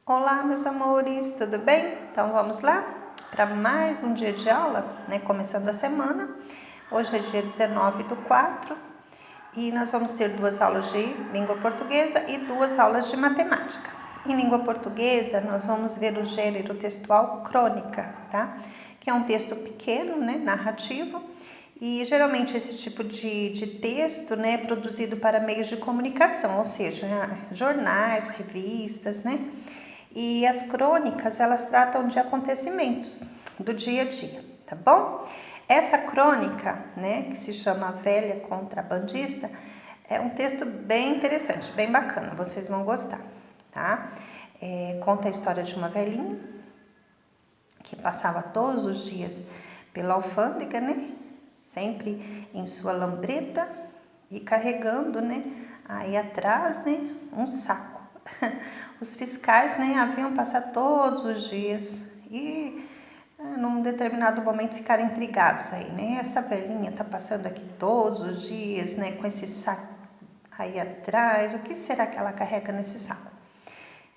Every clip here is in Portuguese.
Olá, meus amores, tudo bem? Então vamos lá para mais um dia de aula, né? Começando a semana. Hoje é dia 19/4 e nós vamos ter 2 aulas de língua portuguesa e 2 aulas de matemática. Em língua portuguesa, nós vamos ver o gênero textual crônica, tá? Que é um texto pequeno, né? Narrativo. E geralmente esse tipo de texto, né, é produzido para meios de comunicação, ou seja, jornais, revistas, né? E as crônicas, elas tratam de acontecimentos do dia a dia, tá bom? Essa crônica, né, que se chama A Velha Contrabandista, é um texto bem interessante, bem bacana, vocês vão gostar, tá? Conta a história de uma velhinha que passava todos os dias pela alfândega, né? Sempre em sua lambreta e carregando, né? Aí atrás, né? Um saco. Os fiscais, né? Haviam passado todos os dias e num determinado momento ficaram intrigados aí, né? Essa velhinha tá passando aqui todos os dias, né? Com esse saco aí atrás, o que será que ela carrega nesse saco?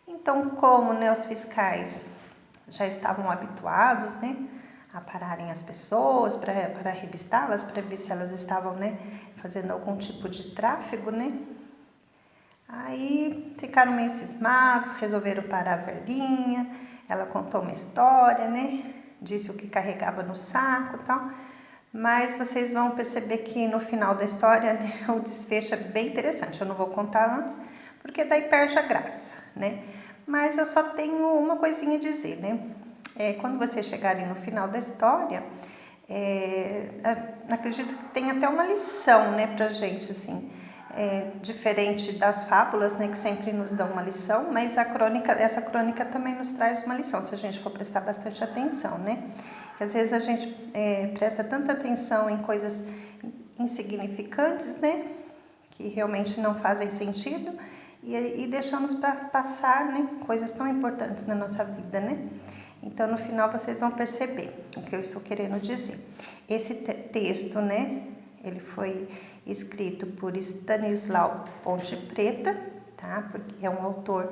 Então, como, né, os fiscais já estavam habituados, né, a pararem as pessoas para revistá-las, para ver se elas estavam, né, fazendo algum tipo de tráfego, né? Aí ficaram meio cismados, resolveram parar a velhinha, ela contou uma história, né? Disse o que carregava no saco e tal. Mas vocês vão perceber que no final da história, né, o desfecho é bem interessante. Eu não vou contar antes, porque daí perde a graça, né? Mas eu só tenho uma coisinha a dizer, né? Quando vocês chegarem no final da história, acredito que tem até uma lição, né, pra gente, assim. Diferente das fábulas, né, que sempre nos dão uma lição, mas essa crônica também nos traz uma lição, se a gente for prestar bastante atenção, né? Que às vezes a gente presta tanta atenção em coisas insignificantes, né, que realmente não fazem sentido e deixamos para passar, né, coisas tão importantes na nossa vida, né? Então, no final, vocês vão perceber o que eu estou querendo dizer. Esse texto, né, ele foi escrito por Stanislau Ponte Preta, tá? Porque é um autor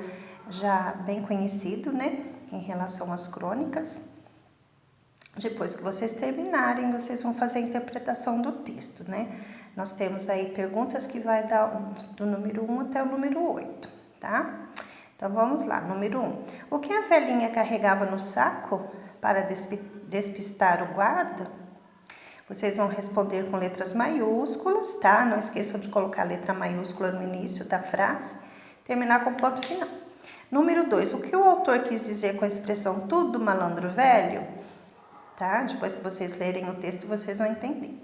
já bem conhecido, né, em relação às crônicas. Depois que vocês terminarem, vocês vão fazer a interpretação do texto, né? Nós temos aí perguntas que vai dar do número 1 até o número 8, tá? Então vamos lá, número 1. O que a velhinha carregava no saco para despistar o guarda? Vocês vão responder com letras maiúsculas, tá? Não esqueçam de colocar a letra maiúscula no início da frase, terminar com ponto final. Número 2. O que o autor quis dizer com a expressão tudo malandro velho? Tá? Depois que vocês lerem o texto, vocês vão entender.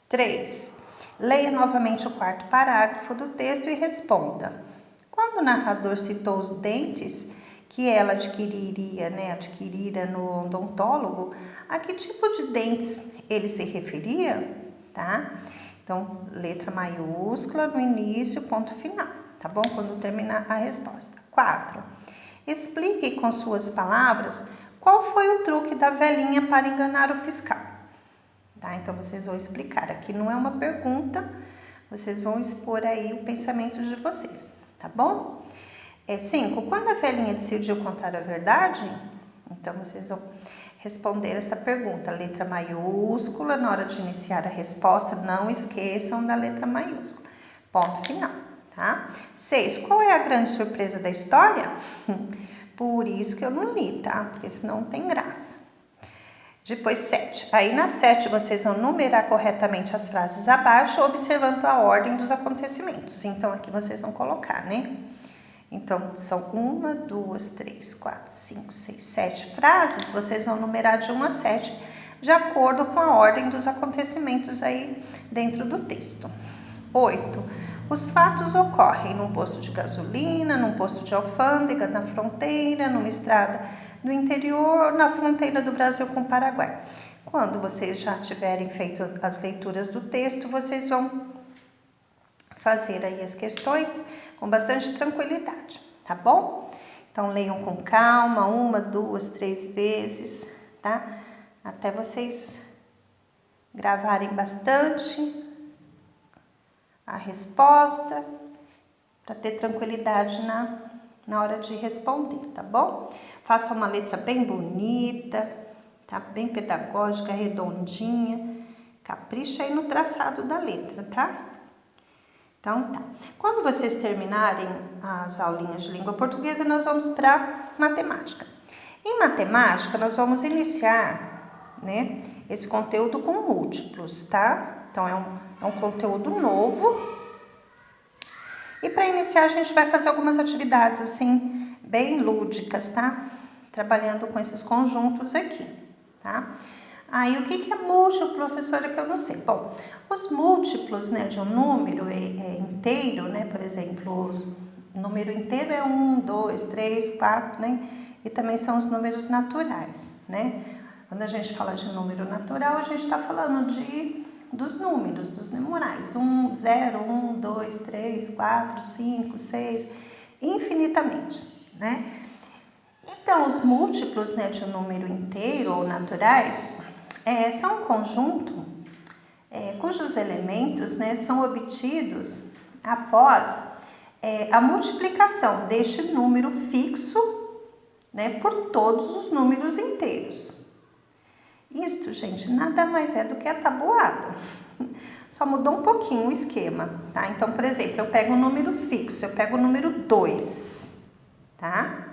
3. Leia novamente o 4º parágrafo do texto e responda. Quando o narrador citou os dentes que ela adquirira no odontólogo, a que tipo de dentes ele se referia? Tá? Então, letra maiúscula no início, ponto final, tá bom? Quando terminar a resposta. 4. Explique com suas palavras qual foi o truque da velhinha para enganar o fiscal. Tá? Então, vocês vão explicar. Aqui não é uma pergunta, vocês vão expor aí o pensamento de vocês, tá bom? 5. Quando a velhinha decidiu contar a verdade, então vocês vão responder essa pergunta. Letra maiúscula, na hora de iniciar a resposta, não esqueçam da letra maiúscula. Ponto final, tá? 6. Qual é a grande surpresa da história? Por isso que eu não li, tá? Porque senão não tem graça. Depois 7. Aí na 7 vocês vão numerar corretamente as frases abaixo, observando a ordem dos acontecimentos. Então aqui vocês vão colocar, né? Então são 1, 2, 3, 4, 5, 6, 7 frases. Vocês vão numerar de 1 a 7, de acordo com a ordem dos acontecimentos aí dentro do texto. 8. Os fatos ocorrem num posto de gasolina, num posto de alfândega, na fronteira, numa estrada do interior, na fronteira do Brasil com o Paraguai. Quando vocês já tiverem feito as leituras do texto, vocês vão fazer aí as questões com bastante tranquilidade, tá bom? Então, leiam com calma, 1, 2, 3 vezes, tá? Até vocês gravarem bastante a resposta, para ter tranquilidade na hora de responder, tá bom? Faça uma letra bem bonita, tá? Bem pedagógica, redondinha. Capricha aí no traçado da letra, tá? Então tá. Quando vocês terminarem as aulinhas de língua portuguesa, nós vamos para matemática. Em matemática, nós vamos iniciar, né, esse conteúdo com múltiplos, tá? Então é um conteúdo novo. E para iniciar, a gente vai fazer algumas atividades assim, bem lúdicas, tá? Trabalhando com esses conjuntos aqui, tá? Aí, o que é múltiplo, professora, que eu não sei? Bom, os múltiplos, né, de um número inteiro, né, por exemplo, o número inteiro é 1, 2, 3, 4, né? E também são os números naturais, né? Quando a gente fala de número natural, a gente está falando dos números, dos numerais. 1, 0, 1, 2, 3, 4, 5, 6, infinitamente, né? Então, os múltiplos, né, de um número inteiro ou naturais são um conjunto cujos elementos, né, são obtidos após a multiplicação deste número fixo, né, por todos os números inteiros. Isto, gente, nada mais é do que a tabuada. Só mudou um pouquinho o esquema, tá? Então, por exemplo, eu pego um número fixo, eu pego o número 2, tá?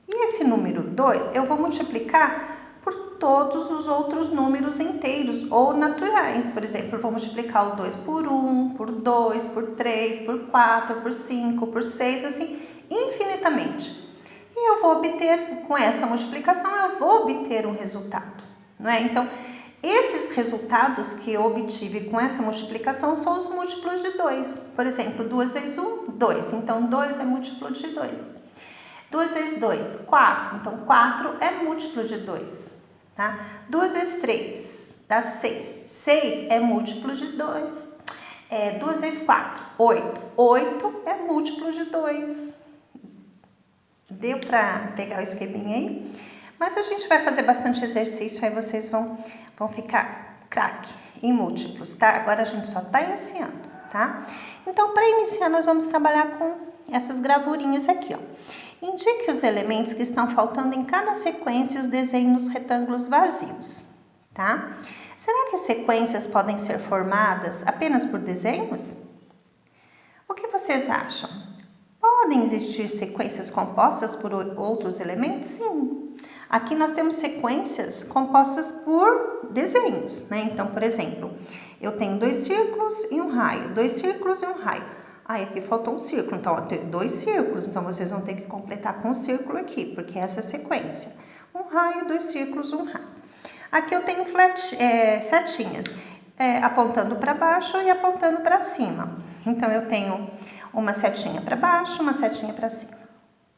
E esse número 2 eu vou multiplicar por todos os outros números inteiros ou naturais. Por exemplo, eu vou multiplicar o 2 por 1, por 2, por 3, por 4, por 5, por 6, assim, infinitamente. E eu vou obter, com essa multiplicação, eu vou obter um resultado, não é? Então, esses resultados que eu obtive com essa multiplicação são os múltiplos de 2. Por exemplo, 2 vezes 1, 2. Então, 2 é múltiplo de 2. 2 vezes 2, 4. Então, 4 é múltiplo de 2, tá? 2 vezes 3 dá 6. 6 é múltiplo de 2. 2 vezes 4, 8. 8 é múltiplo de 2. Deu para pegar o esqueminha aí? Mas a gente vai fazer bastante exercício, aí vocês vão ficar craque em múltiplos, tá? Agora a gente só está iniciando, tá? Então, para iniciar, nós vamos trabalhar com essas gravurinhas aqui, ó. Indique os elementos que estão faltando em cada sequência e os desenhe nos retângulos vazios, tá? Será que sequências podem ser formadas apenas por desenhos? O que vocês acham? Podem existir sequências compostas por outros elementos? Sim. Aqui nós temos sequências compostas por desenhos, né? Então, por exemplo, eu tenho 2 círculos e um raio, 2 círculos e um raio. Aí aqui faltou um círculo, então eu tenho 2 círculos, então vocês vão ter que completar com um círculo aqui, porque essa é a sequência. Um raio, 2 círculos, um raio. Aqui eu tenho setinhas, apontando para baixo e apontando para cima. Então eu tenho uma setinha para baixo, uma setinha para cima.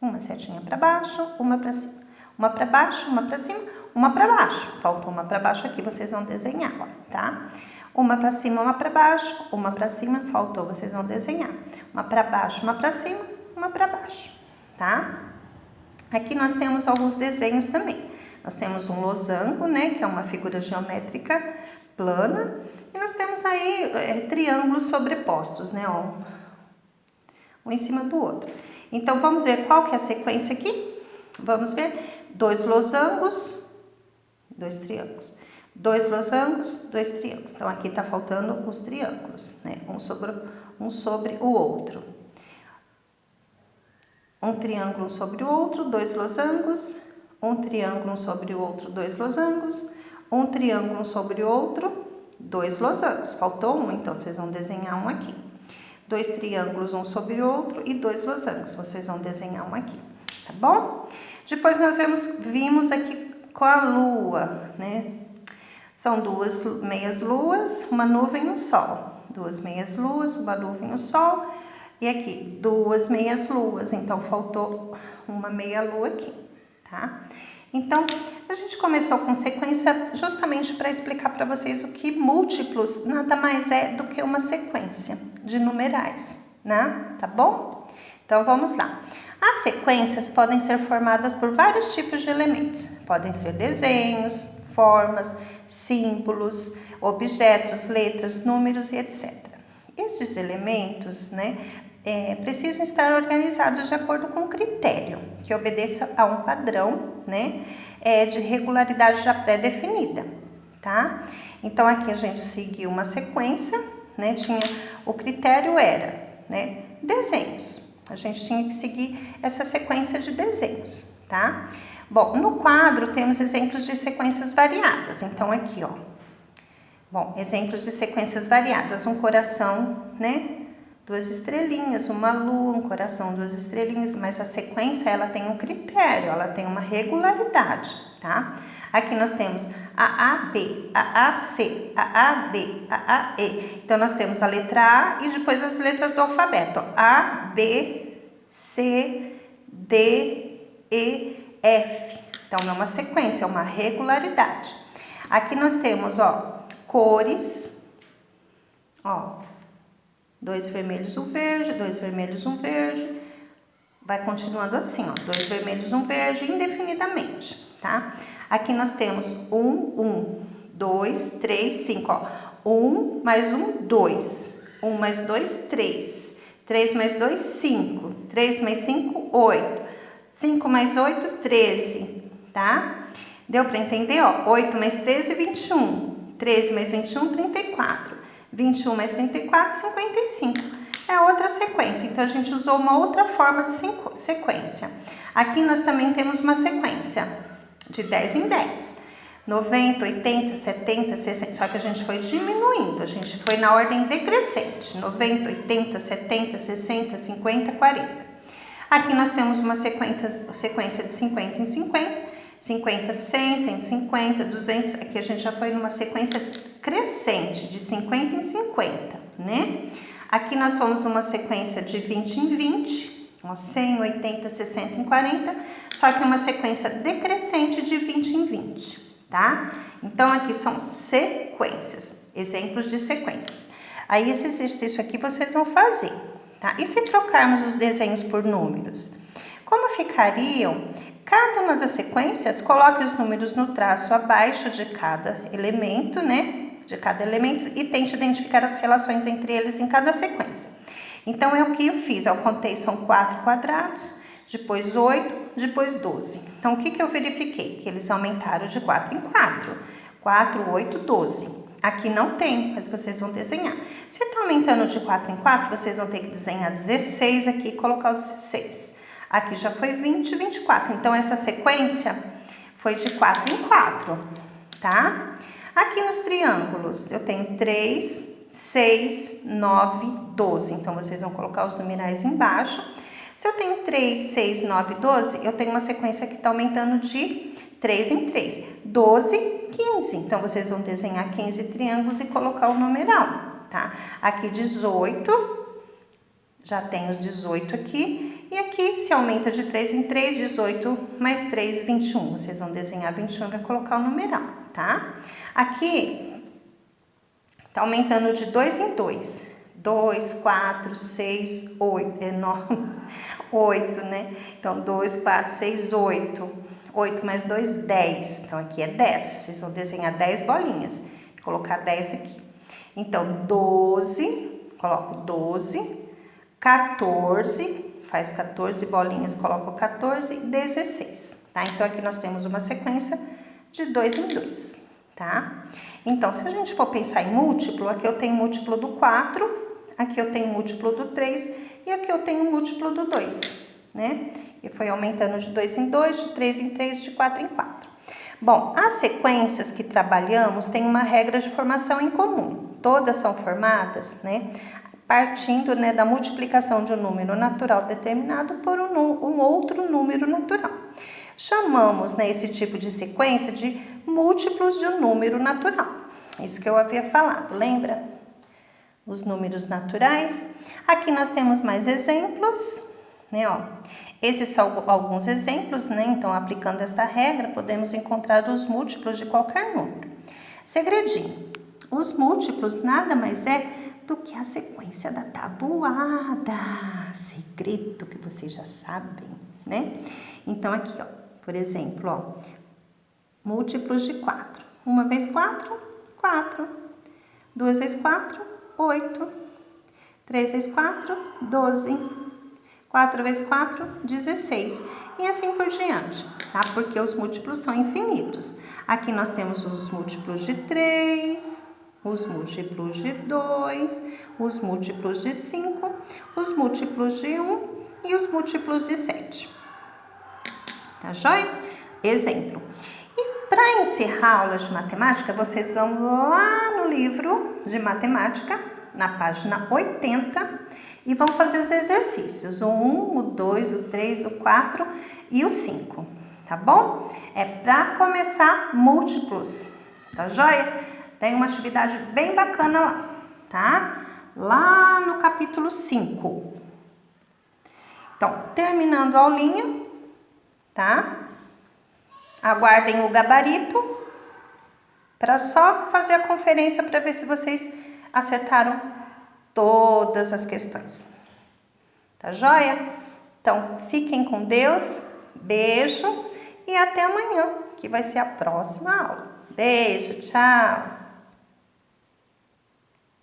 Uma setinha para baixo, uma para cima. Uma para baixo, uma para cima, uma para baixo. Faltou uma para baixo aqui, vocês vão desenhar, ó, tá? Uma para cima, uma para baixo, uma para cima, faltou, vocês vão desenhar. Uma para baixo, uma para cima, uma para baixo, tá? Aqui nós temos alguns desenhos também. Nós temos um losango, né, que é uma figura geométrica plana. E nós temos aí triângulos sobrepostos, né, ó, um em cima do outro. Então, vamos ver qual que é a sequência aqui? Vamos ver. 2 losangos, 2 triângulos. 2 losangos, 2 triângulos. Então, aqui tá faltando os triângulos, né? Um sobre o outro. Um triângulo sobre o outro, 2 losangos. Um triângulo sobre o outro, 2 losangos. Um triângulo sobre o outro, 2 losangos. Faltou um, então vocês vão desenhar um aqui. 2 triângulos, um sobre o outro e 2 losangos. Vocês vão desenhar um aqui, tá bom? Depois nós vimos aqui com a lua, né? São 2 meias luas, uma nuvem e um sol. 2 meias luas, uma nuvem e um sol. E aqui, 2 meias luas. Então, faltou uma meia lua aqui, tá? Então, a gente começou com sequência justamente para explicar para vocês o que múltiplos nada mais é do que uma sequência de numerais, né? Tá bom? Então, vamos lá. As sequências podem ser formadas por vários tipos de elementos. Podem ser desenhos, formas, símbolos, objetos, letras, números e etc. Estes elementos, né, precisam estar organizados de acordo com um critério, que obedeça a um padrão, né, de regularidade já pré-definida, tá? Então, aqui a gente seguiu uma sequência, né, o critério era, né, desenhos. A gente tinha que seguir essa sequência de desenhos, tá? Bom, no quadro temos exemplos de sequências variadas, então aqui, ó. Bom, exemplos de sequências variadas, um coração, né? 2 estrelinhas, uma lua, um coração, 2 estrelinhas, mas a sequência, ela tem um critério, ela tem uma regularidade, tá? Aqui nós temos a AB, a AC, a AD, a AE. Então, nós temos a letra A e depois as letras do alfabeto, ó. A, B, C, D, E, F. Então, é uma sequência, é uma regularidade. Aqui nós temos, ó, cores, ó, 2 vermelhos, um verde, 2 vermelhos, um verde, vai continuando assim, ó, 2 vermelhos, um verde, indefinidamente, tá? Aqui nós temos 1, 2, 3, 5, ó, 1 mais 1, 2, 1 mais 2, 3, 3 mais 2, 5, 3 mais 5, 8, 5 mais 8, 13, tá? Deu para entender, ó, 8 mais 13, 21, 13 mais 21, 34, 21 mais 34, 55. É outra sequência, então a gente usou uma outra forma de sequência. Aqui nós também temos uma sequência de 10 em 10. 90, 80, 70, 60, só que a gente foi diminuindo, a gente foi na ordem decrescente. 90, 80, 70, 60, 50, 40. Aqui nós temos uma sequência de 50 em 50. 50, 100, 150, 200, aqui a gente já foi numa sequência crescente, de 50 em 50, né? Aqui nós fomos uma sequência de 20 em 20, 100, 80, 60 em 40, só que uma sequência decrescente de 20 em 20, tá? Então, aqui são sequências, exemplos de sequências. Aí, esse exercício aqui vocês vão fazer, tá? E se trocarmos os desenhos por números? Como ficariam? Cada uma das sequências, coloque os números no traço abaixo de cada elemento, né? De cada elemento e tente identificar as relações entre eles em cada sequência. Então, é o que eu fiz. Eu contei, são 4 quadrados, depois 8, depois 12. Então, o que eu verifiquei? Que eles aumentaram de 4 em 4. 4, 8, 12. Aqui não tem, mas vocês vão desenhar. Se está aumentando de 4 em 4, vocês vão ter que desenhar 16 aqui e colocar o 16. Aqui já foi 20, 24. Então, essa sequência foi de 4 em 4, tá? Aqui nos triângulos, eu tenho 3, 6, 9, 12. Então, vocês vão colocar os numerais embaixo. Se eu tenho 3, 6, 9, 12, eu tenho uma sequência que está aumentando de 3 em 3. 12, 15. Então, vocês vão desenhar 15 triângulos e colocar o numeral, tá? Aqui 18, já tem os 18 aqui. E aqui, se aumenta de 3 em 3, 18 mais 3, 21. Vocês vão desenhar 21 e vai colocar o numeral, tá? Aqui, tá aumentando de 2 em 2. 2, 4, 6, 8, 9, 8, né? Então, 2, 4, 6, 8. 8 mais 2, 10. Então, aqui é 10. Vocês vão desenhar 10 bolinhas. Vou colocar 10 aqui. Então, 12, coloco 12. 14, faz 14 bolinhas, coloco 14, 16, tá? Então, aqui nós temos uma sequência de 2 em 2, tá? Então, se a gente for pensar em múltiplo, aqui eu tenho múltiplo do 4, aqui eu tenho múltiplo do 3 e aqui eu tenho múltiplo do 2, né? E foi aumentando de 2 em 2, de 3 em 3, de 4 em 4. Bom, as sequências que trabalhamos têm uma regra de formação em comum. Todas são formadas, né? Partindo, né, da multiplicação de um número natural determinado por um outro número natural. Chamamos, né, esse tipo de sequência de múltiplos de um número natural. Isso que eu havia falado, lembra? Os números naturais. Aqui nós temos mais exemplos, né, ó. Esses são alguns exemplos, né? Então, aplicando esta regra, podemos encontrar os múltiplos de qualquer número. Segredinho. Os múltiplos nada mais é do que a sequência da tabuada. Segredo que vocês já sabem, né? Então, aqui, ó, por exemplo, ó, múltiplos de 4. 1 vezes 4, 4. 2 vezes 4, 8. 3 vezes 4, 12. 4 vezes 4, 16. E assim por diante, tá? Porque os múltiplos são infinitos. Aqui nós temos os múltiplos de 3, os múltiplos de 2, os múltiplos de 5, os múltiplos de 1 e os múltiplos de 7. Tá joia? Exemplo. E para encerrar a aula de matemática, vocês vão lá no livro de matemática, na página 80, e vão fazer os exercícios, o 1, o 2, o 3, o 4 e o 5, tá bom? É para começar múltiplos, tá joia? Tem uma atividade bem bacana lá, tá? Lá no capítulo 5. Então, terminando a aulinha, tá? Aguardem o gabarito para só fazer a conferência para ver se vocês acertaram todas as questões. Tá joia? Então, fiquem com Deus, beijo e até amanhã, que vai ser a próxima aula. Beijo, tchau!